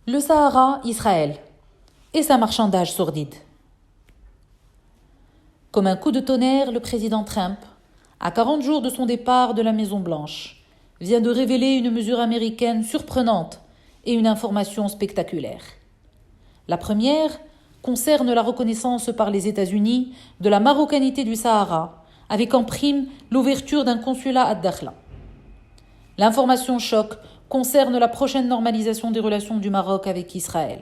Le Sahara, Israël, et sa marchandage sordide. Comme un coup de tonnerre, le président Trump, à 40 jours de son départ de la Maison-Blanche, vient de révéler une mesure américaine surprenante et une information spectaculaire. La première concerne la reconnaissance par les États-Unis de la marocanité du Sahara, avec en prime l'ouverture d'un consulat à Dakhla. L'information choc concerne la prochaine normalisation des relations du Maroc avec Israël.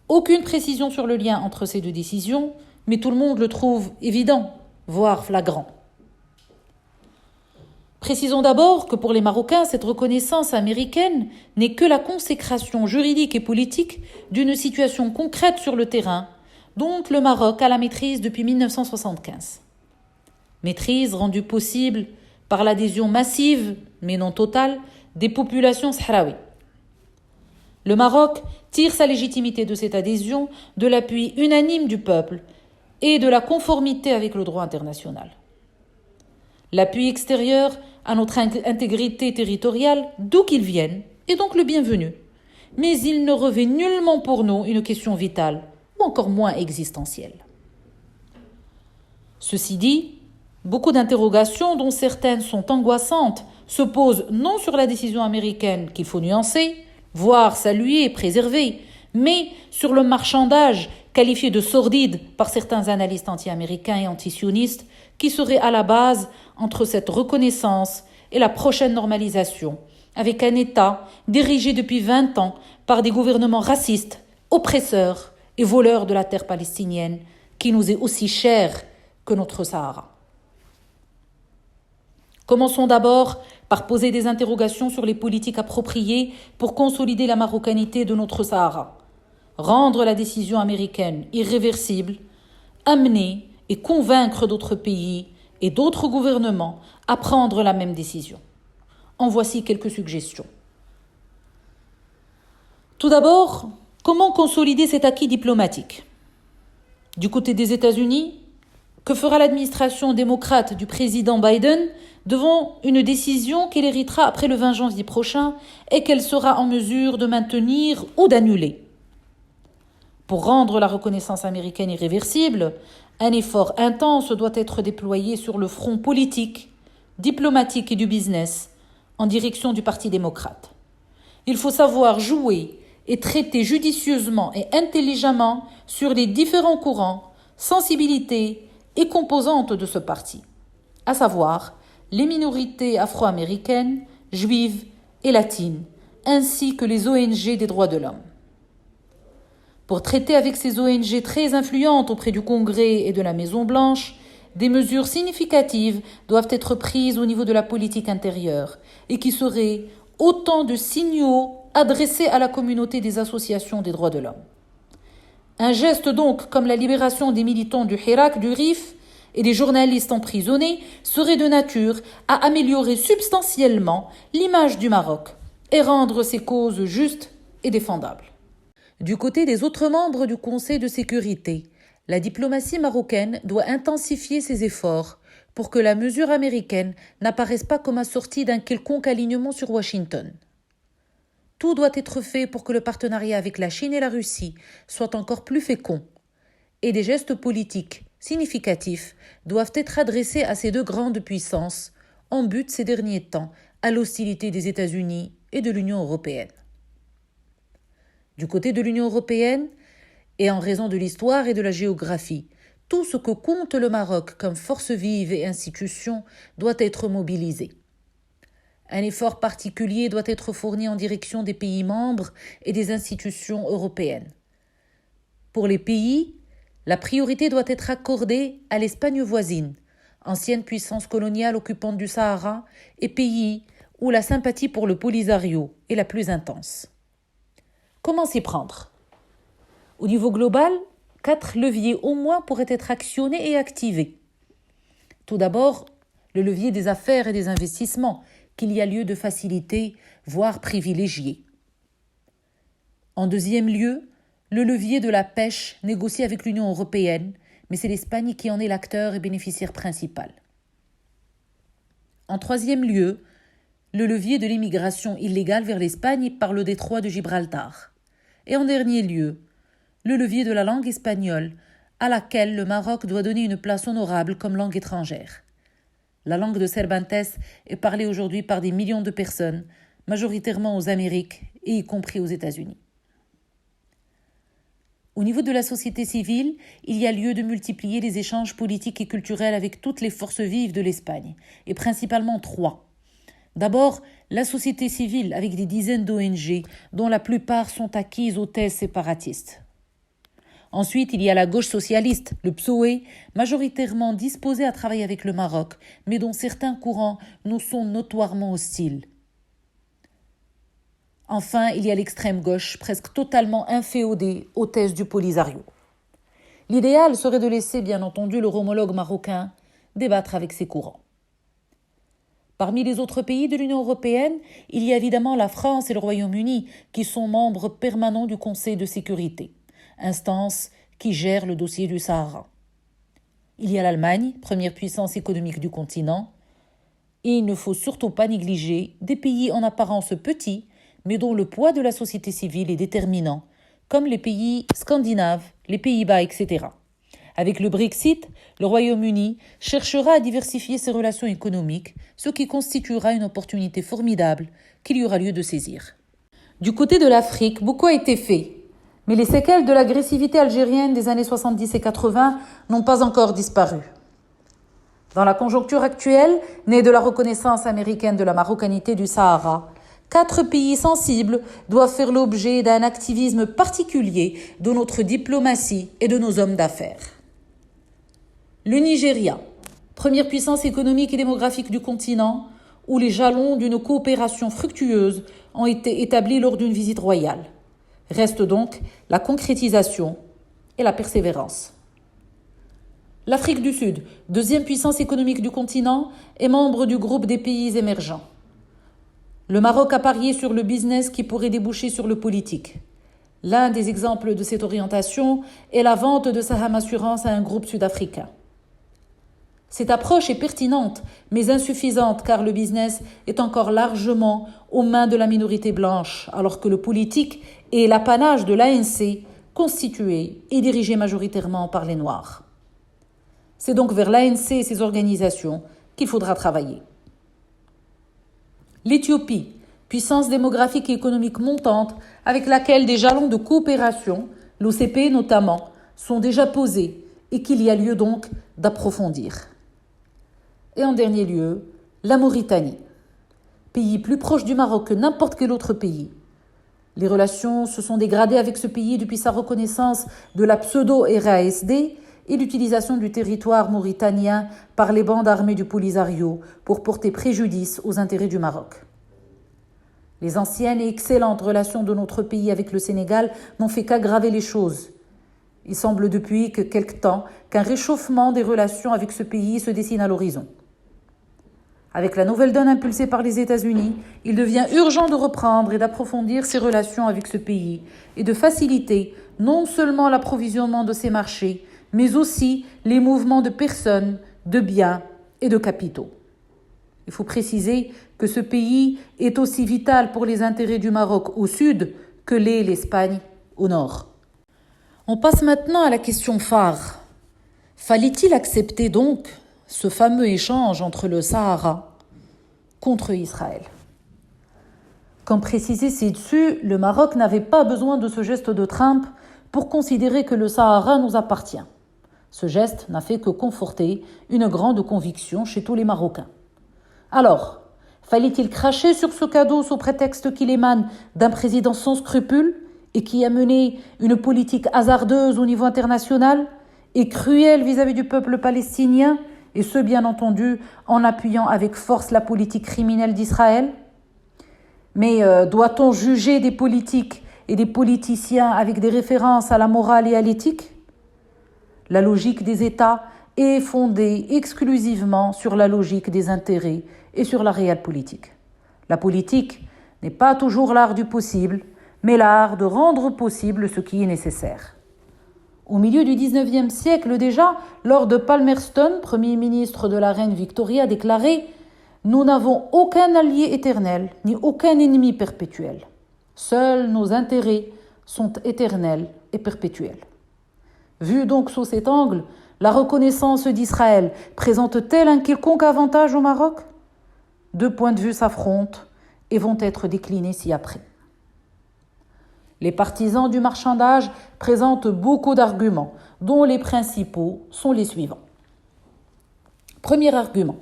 Aucune précision sur le lien entre ces deux décisions, mais tout le monde le trouve évident, voire flagrant. Précisons d'abord que pour les Marocains, cette reconnaissance américaine n'est que la consécration juridique et politique d'une situation concrète sur le terrain, dont le Maroc a la maîtrise depuis 1975. Maîtrise rendue possible par l'adhésion massive, mais non totale, des populations sahraouies. Le Maroc tire sa légitimité de cette adhésion de l'appui unanime du peuple et de la conformité avec le droit international. L'appui extérieur à notre intégrité territoriale, d'où qu'il vienne, est donc le bienvenu. Mais il ne revêt nullement pour nous une question vitale, ou encore moins existentielle. Ceci dit, beaucoup d'interrogations, dont certaines sont angoissantes, se posent non sur la décision américaine qu'il faut nuancer, voire saluer et préserver, mais sur le marchandage qualifié de sordide par certains analystes anti-américains et anti-sionistes qui serait à la base entre cette reconnaissance et la prochaine normalisation, avec un État dirigé depuis 20 ans par des gouvernements racistes, oppresseurs et voleurs de la terre palestinienne qui nous est aussi chère que notre Sahara. Commençons d'abord par poser des interrogations sur les politiques appropriées pour consolider la marocanité de notre Sahara, rendre la décision américaine irréversible, amener et convaincre d'autres pays et d'autres gouvernements à prendre la même décision. En voici quelques suggestions. Tout d'abord, comment consolider cet acquis diplomatique ? Du côté des États-Unis, que fera l'administration démocrate du président Biden devant une décision qu'elle héritera après le 20 janvier prochain et qu'elle sera en mesure de maintenir ou d'annuler ? Pour rendre la reconnaissance américaine irréversible, un effort intense doit être déployé sur le front politique, diplomatique et du business en direction du Parti démocrate. Il faut savoir jouer et traiter judicieusement et intelligemment sur les différents courants, sensibilités et composantes de ce parti, à savoir les minorités afro-américaines, juives et latines, ainsi que les ONG des droits de l'homme. Pour traiter avec ces ONG très influentes auprès du Congrès et de la Maison-Blanche, des mesures significatives doivent être prises au niveau de la politique intérieure et qui seraient autant de signaux adressés à la communauté des associations des droits de l'homme. Un geste donc comme la libération des militants du Hirak, du Rif et des journalistes emprisonnés serait de nature à améliorer substantiellement l'image du Maroc et rendre ses causes justes et défendables. Du côté des autres membres du Conseil de sécurité, la diplomatie marocaine doit intensifier ses efforts pour que la mesure américaine n'apparaisse pas comme assortie d'un quelconque alignement sur Washington. Tout doit être fait pour que le partenariat avec la Chine et la Russie soit encore plus fécond, et des gestes politiques significatifs doivent être adressés à ces deux grandes puissances, en but ces derniers temps à l'hostilité des États-Unis et de l'Union européenne. Du côté de l'Union européenne, et en raison de l'histoire et de la géographie, tout ce que compte le Maroc comme force vive et institution doit être mobilisé. Un effort particulier doit être fourni en direction des pays membres et des institutions européennes. Pour les pays, la priorité doit être accordée à l'Espagne voisine, ancienne puissance coloniale occupante du Sahara, et pays où la sympathie pour le Polisario est la plus intense. Comment s'y prendre ? Au niveau global, 4 leviers au moins pourraient être actionnés et activés. Tout d'abord, le levier des affaires et des investissements, qu'il y a lieu de faciliter, voire privilégier. En deuxième lieu, le levier de la pêche négocié avec l'Union européenne, mais c'est l'Espagne qui en est l'acteur et bénéficiaire principal. En troisième lieu, le levier de l'immigration illégale vers l'Espagne par le détroit de Gibraltar. Et en dernier lieu, le levier de la langue espagnole, à laquelle le Maroc doit donner une place honorable comme langue étrangère. La langue de Cervantes est parlée aujourd'hui par des millions de personnes, majoritairement aux Amériques et y compris aux États-Unis. Au niveau de la société civile, il y a lieu de multiplier les échanges politiques et culturels avec toutes les forces vives de l'Espagne, et principalement trois. D'abord, la société civile avec des dizaines d'ONG, dont la plupart sont acquises aux thèses séparatistes. Ensuite, il y a la gauche socialiste, le PSOE, majoritairement disposée à travailler avec le Maroc, mais dont certains courants nous sont notoirement hostiles. Enfin, il y a l'extrême gauche, presque totalement inféodée aux thèses du Polisario. L'idéal serait de laisser, bien entendu, leur homologue marocain débattre avec ces courants. Parmi les autres pays de l'Union européenne, il y a évidemment la France et le Royaume-Uni qui sont membres permanents du Conseil de sécurité, instance qui gère le dossier du Sahara. Il y a l'Allemagne, première puissance économique du continent, et il ne faut surtout pas négliger des pays en apparence petits, mais dont le poids de la société civile est déterminant, comme les pays scandinaves, les Pays-Bas, etc. Avec le Brexit, le Royaume-Uni cherchera à diversifier ses relations économiques, ce qui constituera une opportunité formidable qu'il y aura lieu de saisir. Du côté de l'Afrique, beaucoup a été fait, mais les séquelles de l'agressivité algérienne des années 70 et 80 n'ont pas encore disparu. Dans la conjoncture actuelle, née de la reconnaissance américaine de la marocanité du Sahara, 4 pays sensibles doivent faire l'objet d'un activisme particulier de notre diplomatie et de nos hommes d'affaires. Le Nigeria, première puissance économique et démographique du continent, où les jalons d'une coopération fructueuse ont été établis lors d'une visite royale. Reste donc la concrétisation et la persévérance. L'Afrique du Sud, deuxième puissance économique du continent, est membre du groupe des pays émergents. Le Maroc a parié sur le business qui pourrait déboucher sur le politique. L'un des exemples de cette orientation est la vente de Saham Assurance à un groupe sud-africain. Cette approche est pertinente, mais insuffisante car le business est encore largement aux mains de la minorité blanche, alors que le politique est l'apanage de l'ANC, constitué et dirigé majoritairement par les Noirs. C'est donc vers l'ANC et ses organisations qu'il faudra travailler. L'Éthiopie, puissance démographique et économique montante, avec laquelle des jalons de coopération, l'OCP notamment, sont déjà posés et qu'il y a lieu donc d'approfondir. Et en dernier lieu, la Mauritanie, pays plus proche du Maroc que n'importe quel autre pays. Les relations se sont dégradées avec ce pays depuis sa reconnaissance de la pseudo-RASD et l'utilisation du territoire mauritanien par les bandes armées du Polisario pour porter préjudice aux intérêts du Maroc. Les anciennes et excellentes relations de notre pays avec le Sénégal n'ont fait qu'aggraver les choses. Il semble depuis quelque temps qu'un réchauffement des relations avec ce pays se dessine à l'horizon. Avec la nouvelle donne impulsée par les États-Unis, il devient urgent de reprendre et d'approfondir ses relations avec ce pays et de faciliter non seulement l'approvisionnement de ses marchés, mais aussi les mouvements de personnes, de biens et de capitaux. Il faut préciser que ce pays est aussi vital pour les intérêts du Maroc au sud que l'est l'Espagne au nord. On passe maintenant à la question phare. Fallait-il accepter donc ce fameux échange entre le Sahara contre Israël? Comme précisé ci-dessus, le Maroc n'avait pas besoin de ce geste de Trump pour considérer que le Sahara nous appartient. Ce geste n'a fait que conforter une grande conviction chez tous les Marocains. Alors, fallait-il cracher sur ce cadeau sous prétexte qu'il émane d'un président sans scrupules et qui a mené une politique hasardeuse au niveau international et cruelle vis-à-vis du peuple palestinien, et ce, bien entendu, en appuyant avec force la politique criminelle d'Israël? Mais doit-on juger des politiques et des politiciens avec des références à la morale et à l'éthique? La logique des États est fondée exclusivement sur la logique des intérêts et sur la réelle politique. La politique n'est pas toujours l'art du possible, mais l'art de rendre possible ce qui est nécessaire. Au milieu du XIXe siècle déjà, Lord Palmerston, Premier ministre de la reine Victoria, déclarait « Nous n'avons aucun allié éternel, ni aucun ennemi perpétuel. Seuls nos intérêts sont éternels et perpétuels. Vu donc sous cet angle, la reconnaissance d'Israël présente-t-elle un quelconque avantage au Maroc? Deux points de vue s'affrontent et vont être déclinés ci-après. Les partisans du marchandage présentent beaucoup d'arguments, dont les principaux sont les suivants. Premier argument.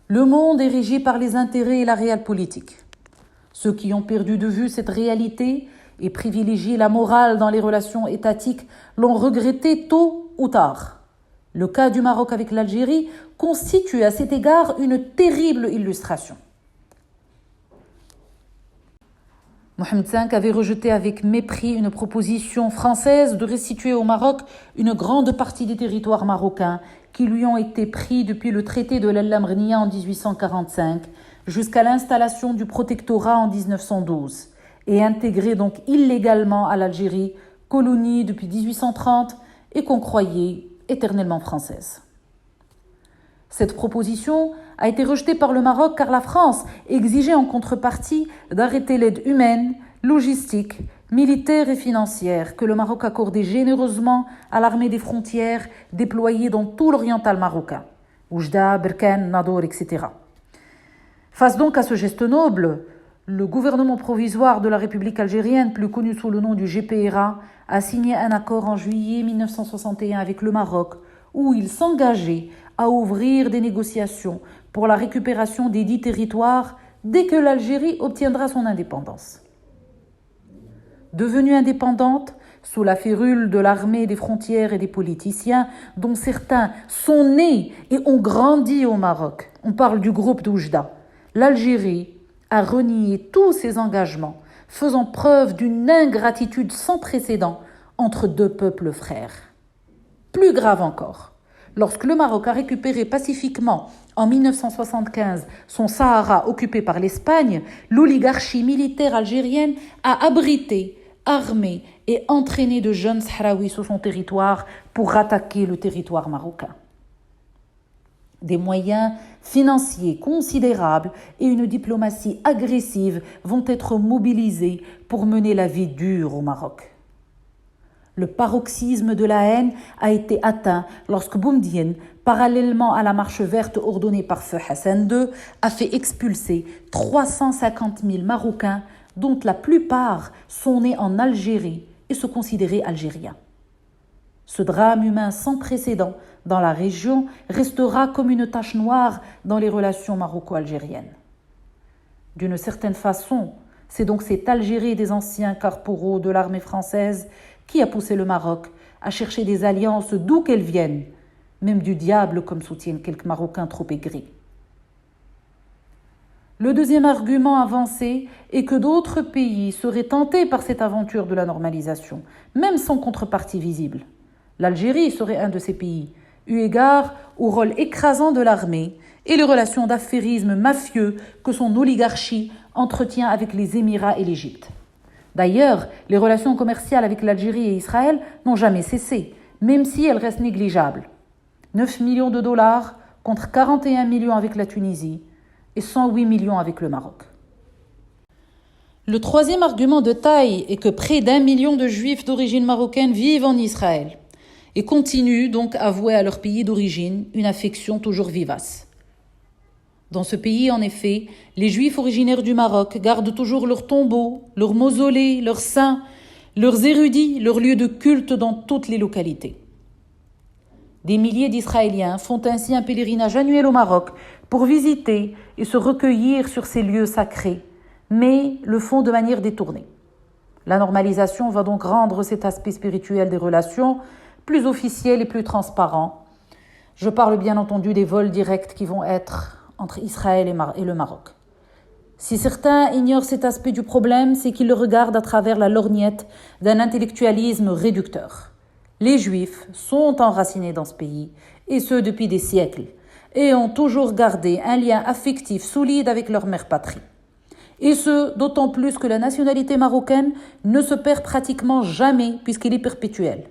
Le monde est régi par les intérêts et la réelle politique. Ceux qui ont perdu de vue cette réalité et privilégié la morale dans les relations étatiques l'ont regretté tôt ou tard. Le cas du Maroc avec l'Algérie constitue à cet égard une terrible illustration. Mohamed V avait rejeté avec mépris une proposition française de restituer au Maroc une grande partie des territoires marocains qui lui ont été pris depuis le traité de l'El-Lamrnia en 1845 jusqu'à l'installation du protectorat en 1912 et intégrés donc illégalement à l'Algérie, colonie depuis 1830 et qu'on croyait éternellement française. Cette proposition a été rejetée par le Maroc car la France exigeait en contrepartie d'arrêter l'aide humaine, logistique, militaire et financière que le Maroc accordait généreusement à l'armée des frontières déployée dans tout l'oriental marocain, Oujda, Berkane, Nador, etc. Face donc à ce geste noble, le gouvernement provisoire de la République algérienne, plus connu sous le nom du GPRA, a signé un accord en juillet 1961 avec le Maroc où il s'engageait à ouvrir des négociations pour la récupération des dits territoires dès que l'Algérie obtiendra son indépendance. Devenue indépendante, sous la férule de l'armée des frontières et des politiciens, dont certains sont nés et ont grandi au Maroc, on parle du groupe d'Oujda, l'Algérie a renié tous ses engagements, faisant preuve d'une ingratitude sans précédent entre deux peuples frères. Plus grave encore, lorsque le Maroc a récupéré pacifiquement en 1975 son Sahara occupé par l'Espagne, l'oligarchie militaire algérienne a abrité, armé et entraîné de jeunes Sahraouis sur son territoire pour attaquer le territoire marocain. Des moyens financiers considérables et une diplomatie agressive vont être mobilisés pour mener la vie dure au Maroc. Le paroxysme de la haine a été atteint lorsque Boumedienne, parallèlement à la marche verte ordonnée par feu Hassan II, a fait expulser 350 000 Marocains, dont la plupart sont nés en Algérie et se considéraient algériens. Ce drame humain sans précédent dans la région restera comme une tache noire dans les relations maroco-algériennes. D'une certaine façon, c'est donc cette Algérie des anciens corporaux de l'armée française qui a poussé le Maroc à chercher des alliances d'où qu'elles viennent, même du diable comme soutiennent quelques Marocains trop aigris. Le deuxième argument avancé est que d'autres pays seraient tentés par cette aventure de la normalisation, même sans contrepartie visible. L'Algérie serait un de ces pays, eu égard au rôle écrasant de l'armée et les relations d'affairisme mafieux que son oligarchie entretient avec les Émirats et l'Égypte. D'ailleurs, les relations commerciales avec l'Algérie et Israël n'ont jamais cessé, même si elles restent négligeables. 9 millions de dollars contre 41 millions avec la Tunisie et 108 millions avec le Maroc. Le troisième argument de taille est que près d'1 million de Juifs d'origine marocaine vivent en Israël et continuent donc à vouer à leur pays d'origine une affection toujours vivace. Dans ce pays, en effet, les Juifs originaires du Maroc gardent toujours leurs tombeaux, leurs mausolées, leurs saints, leurs érudits, leurs lieux de culte dans toutes les localités. Des milliers d'Israéliens font ainsi un pèlerinage annuel au Maroc pour visiter et se recueillir sur ces lieux sacrés, mais le font de manière détournée. La normalisation va donc rendre cet aspect spirituel des relations plus officiel et plus transparent. Je parle bien entendu des vols directs qui vont être entre Israël et le Maroc. Si certains ignorent cet aspect du problème, c'est qu'ils le regardent à travers la lorgnette d'un intellectualisme réducteur. Les Juifs sont enracinés dans ce pays, et ce depuis des siècles, et ont toujours gardé un lien affectif solide avec leur mère patrie. Et ce, d'autant plus que la nationalité marocaine ne se perd pratiquement jamais puisqu'elle est perpétuelle.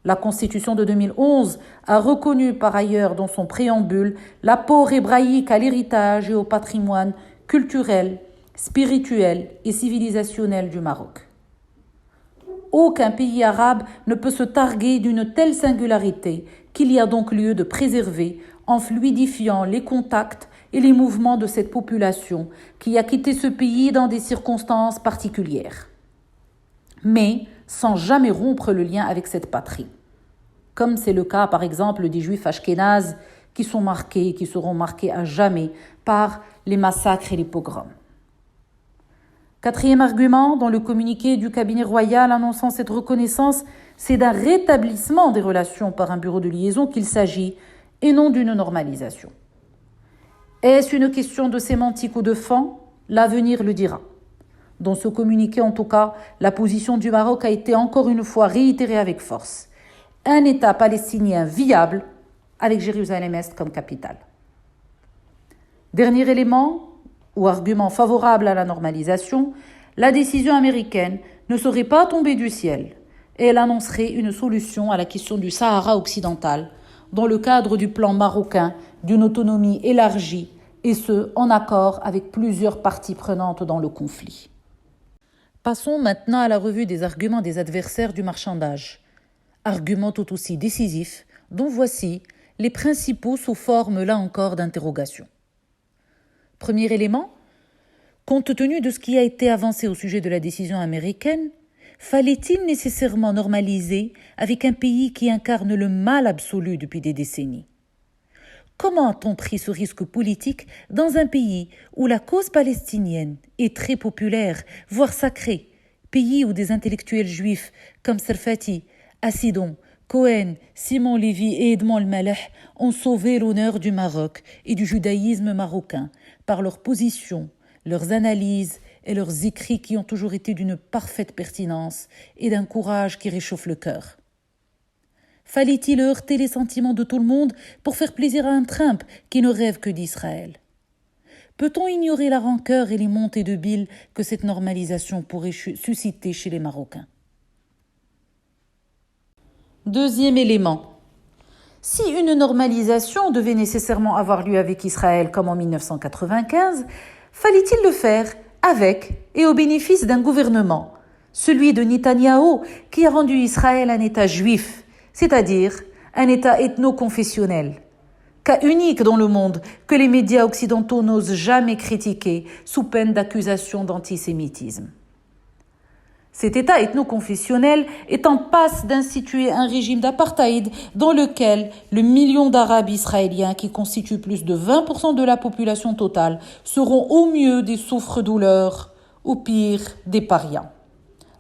La Constitution de 2011 a reconnu par ailleurs dans son préambule l'apport hébraïque à l'héritage et au patrimoine culturel, spirituel et civilisationnel du Maroc. Aucun pays arabe ne peut se targuer d'une telle singularité qu'il y a donc lieu de préserver en fluidifiant les contacts et les mouvements de cette population qui a quitté ce pays dans des circonstances particulières. Mais sans jamais rompre le lien avec cette patrie. Comme c'est le cas par exemple des Juifs ashkénazes qui seront marqués à jamais par les massacres et les pogroms. Quatrième argument, dans le communiqué du cabinet royal annonçant cette reconnaissance, c'est d'un rétablissement des relations par un bureau de liaison qu'il s'agit et non d'une normalisation. Est-ce une question de sémantique ou de fond ? L'avenir le dira. Dans ce communiqué, en tout cas, la position du Maroc a été encore une fois réitérée avec force. Un État palestinien viable avec Jérusalem-Est comme capitale. Dernier élément, ou argument favorable à la normalisation, la décision américaine ne serait pas tombée du ciel et elle annoncerait une solution à la question du Sahara occidental dans le cadre du plan marocain d'une autonomie élargie et ce, en accord avec plusieurs parties prenantes dans le conflit. Passons maintenant à la revue des arguments des adversaires du marchandage. Arguments tout aussi décisifs, dont voici les principaux sous forme, là encore, d'interrogation. Premier élément, compte tenu de ce qui a été avancé au sujet de la décision américaine, fallait-il nécessairement normaliser avec un pays qui incarne le mal absolu depuis des décennies ? Comment a-t-on pris ce risque politique dans un pays où la cause palestinienne est très populaire, voire sacrée, pays où des intellectuels juifs comme Sarfati, Assidon, Cohen, Simon Lévy et Edmond El-Maleh ont sauvé l'honneur du Maroc et du judaïsme marocain par leurs positions, leurs analyses et leurs écrits qui ont toujours été d'une parfaite pertinence et d'un courage qui réchauffe le cœur. Fallait-il heurter les sentiments de tout le monde pour faire plaisir à un Trump qui ne rêve que d'Israël ? Peut-on ignorer la rancœur et les montées de bile que cette normalisation pourrait susciter chez les Marocains ? Deuxième élément. Si une normalisation devait nécessairement avoir lieu avec Israël comme en 1995, fallait-il le faire avec et au bénéfice d'un gouvernement, celui de Netanyahou qui a rendu Israël un État juif, c'est-à-dire un État ethno-confessionnel, cas unique dans le monde que les médias occidentaux n'osent jamais critiquer sous peine d'accusations d'antisémitisme. Cet État ethno-confessionnel est en passe d'instituer un régime d'apartheid dans lequel le million d'Arabes israéliens, qui constituent plus de 20% de la population totale, seront au mieux des souffres-douleurs, au pire des parias.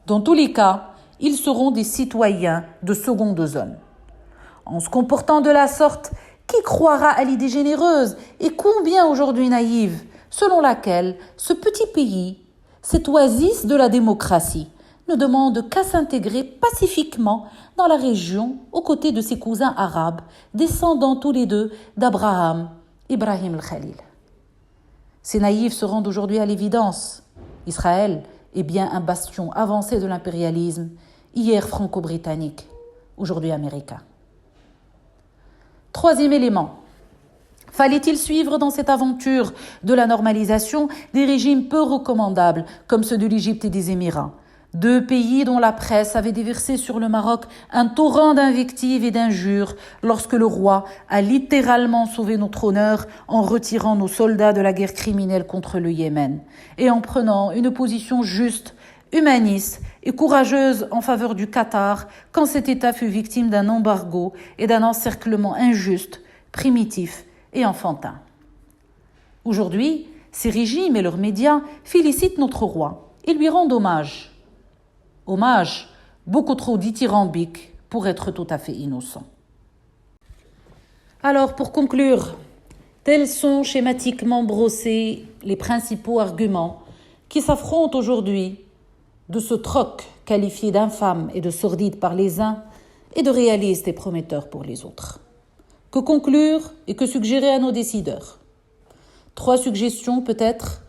Dans tous les cas, ils seront des citoyens de seconde zone. En se comportant de la sorte, qui croira à l'idée généreuse et combien aujourd'hui naïve, selon laquelle ce petit pays, cette oasis de la démocratie, ne demande qu'à s'intégrer pacifiquement dans la région aux côtés de ses cousins arabes, descendants tous les deux d'Abraham, Ibrahim el-Khalil. Ces naïfs se rendent aujourd'hui à l'évidence. Israël est bien un bastion avancé de l'impérialisme, hier franco-britannique, aujourd'hui américain. Troisième élément. Fallait-il suivre dans cette aventure de la normalisation des régimes peu recommandables comme ceux de l'Égypte et des Émirats ? Deux pays dont la presse avait déversé sur le Maroc un torrent d'invectives et d'injures lorsque le roi a littéralement sauvé notre honneur en retirant nos soldats de la guerre criminelle contre le Yémen et en prenant une position juste, humaniste et courageuse en faveur du Qatar quand cet État fut victime d'un embargo et d'un encerclement injuste, primitif et enfantin. Aujourd'hui, ces régimes et leurs médias félicitent notre roi et lui rendent hommage. Hommage beaucoup trop dithyrambique pour être tout à fait innocent. Alors, pour conclure, tels sont schématiquement brossés les principaux arguments qui s'affrontent aujourd'hui de ce troc qualifié d'infâme et de sordide par les uns et de réaliste et prometteur pour les autres. Que conclure et que suggérer à nos décideurs ? 3 suggestions peut-être.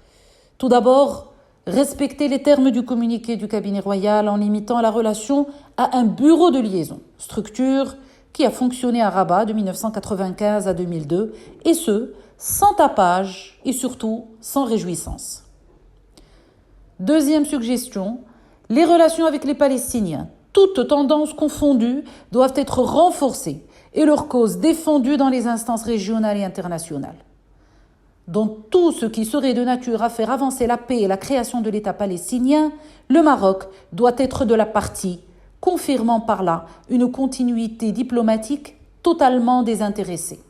Tout d'abord, respecter les termes du communiqué du cabinet royal en limitant la relation à un bureau de liaison, structure qui a fonctionné à Rabat de 1995 à 2002, et ce, sans tapage et surtout sans réjouissance. Deuxième suggestion, les relations avec les Palestiniens, toutes tendances confondues, doivent être renforcées et leurs causes défendues dans les instances régionales et internationales. Dans tout ce qui serait de nature à faire avancer la paix et la création de l'État palestinien, le Maroc doit être de la partie, confirmant par là une continuité diplomatique totalement désintéressée.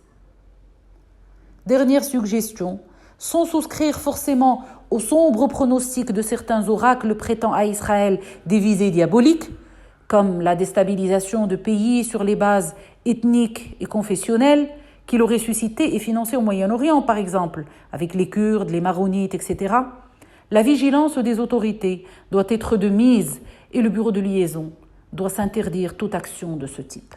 Dernière suggestion, sans souscrire forcément aux sombres pronostics de certains oracles prêtant à Israël des visées diaboliques, comme la déstabilisation de pays sur les bases ethniques et confessionnelles, qu'il aurait suscité et financé au Moyen-Orient, par exemple, avec les Kurdes, les Maronites, etc. La vigilance des autorités doit être de mise et le bureau de liaison doit s'interdire toute action de ce type.